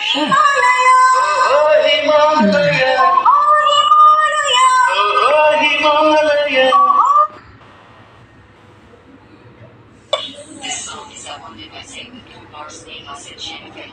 This song is uploaded by Satan Mars Name Jennifer.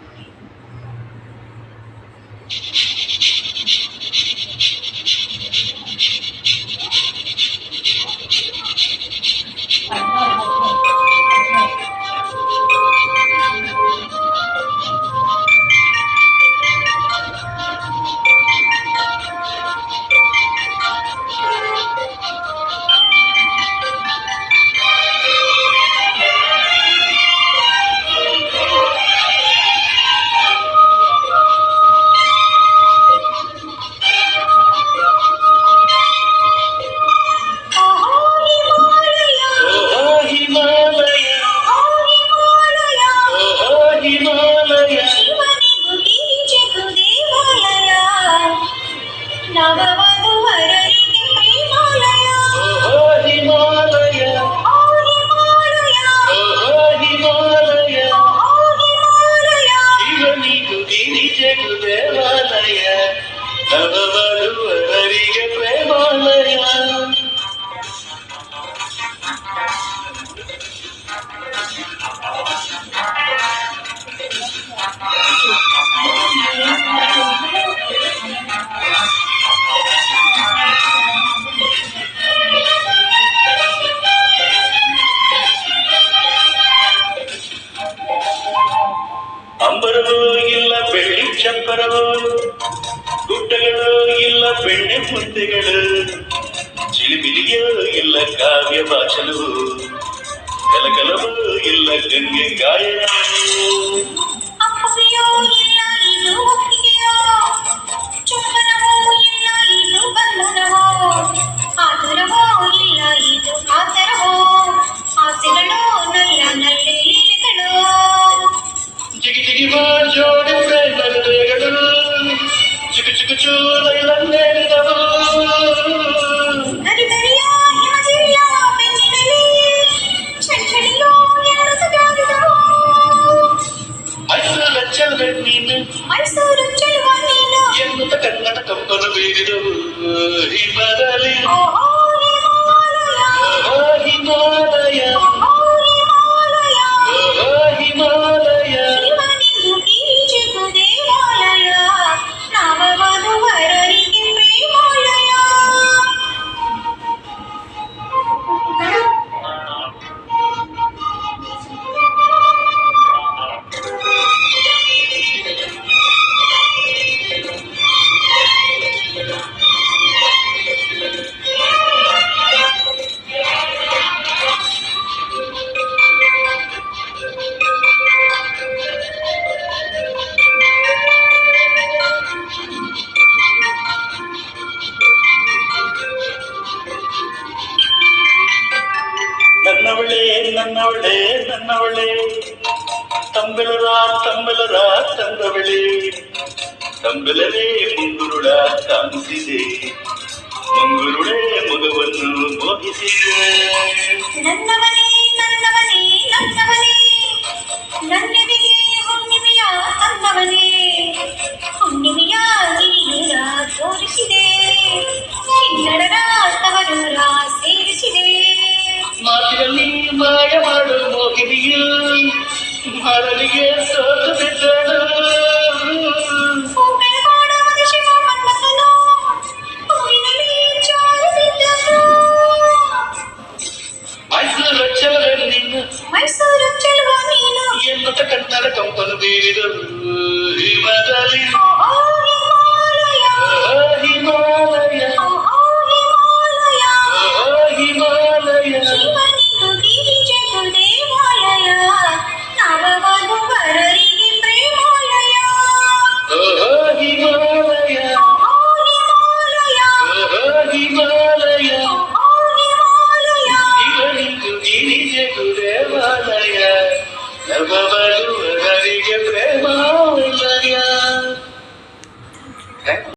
ಅಂಬರವೋ ಇಲ್ಲ ಬೆಳ್ಳಿ ಚಪ್ಪರವೋ, ಗುಡ್ಡಗಳು ಇಲ್ಲ ಬೆಣ್ಣೆ ಮುದ್ದೆಗಳು, ಚಿಲಿಬಿಲಿಯೋ ಇಲ್ಲ ಕಾವ್ಯ ವಾಚನವು, ಕಲಕಲವೋ ಇಲ್ಲ ಗಂಗೆ ಗಾಯನ. ಜಿಗಿ ಜಿಗಿ ಜೋಡಿ ಪ್ರೇಮಗಳು, ಚಿಕು ಚಿಕು ಚೂರೈಲನ್ನೇರಿದವು. ಮೈಸೂರು ಚೆಲುವ ನೀನು ಎನ್ನುತ್ತ ಕನ್ನಡ ಕಂಪನು ಬೀರಿದವು. ಹಿಮದಲ್ಲಿ ಹಿಮಾಲಯ ನನ್ನವಳೇ ನನ್ನವಳೇ ನನ್ನವಳೇ, ತಂಬೆಲರ ತಂಬೆಲರ ತಂದವಳೇ, ತಂಬೆಲರೇ ಮುಂಗುರುಳ ಕಾಣಿಸಿದೆ, ಮುಂಗುರುಳೇ ಮಗವನ್ನು ಮೋಹಿಸಿದೆ. ನನ್ನವನೇ ನನ್ನವನೇ ನನ್ನವನೇ, ನನ್ನೆದೆಗೆ ಹುಣ್ಣಿಮೆಯ ತಂದವನೇ, ಹುಣ್ಣಿಮೆಯ ನೀರ ತೋರಿಸಿದೆ, ಕಿನ್ನಡರ ತವರೂರ ಸೇರಿಸಿದೆ. ಮಾತಿನಲ್ಲಿ ಮಾಯ ಮಾಡು ಮೋಹಿನಿಯು, ಮರಳಿಗೆ ಸೋತು ಬಿದ್ದಳು. ಮೈಸೂರು ಚೆಲುವೆ ನೀನು, ಮೈಸೂರು ಚೆಲುವ ನೀನು ಎನ್ನುತ್ತ ಕನ್ನಡ ಕಂಪನು ಬೀರಿದಳು. ಹಿಮದಲ್ಲಿ ದೇವಾಲಯ ನವ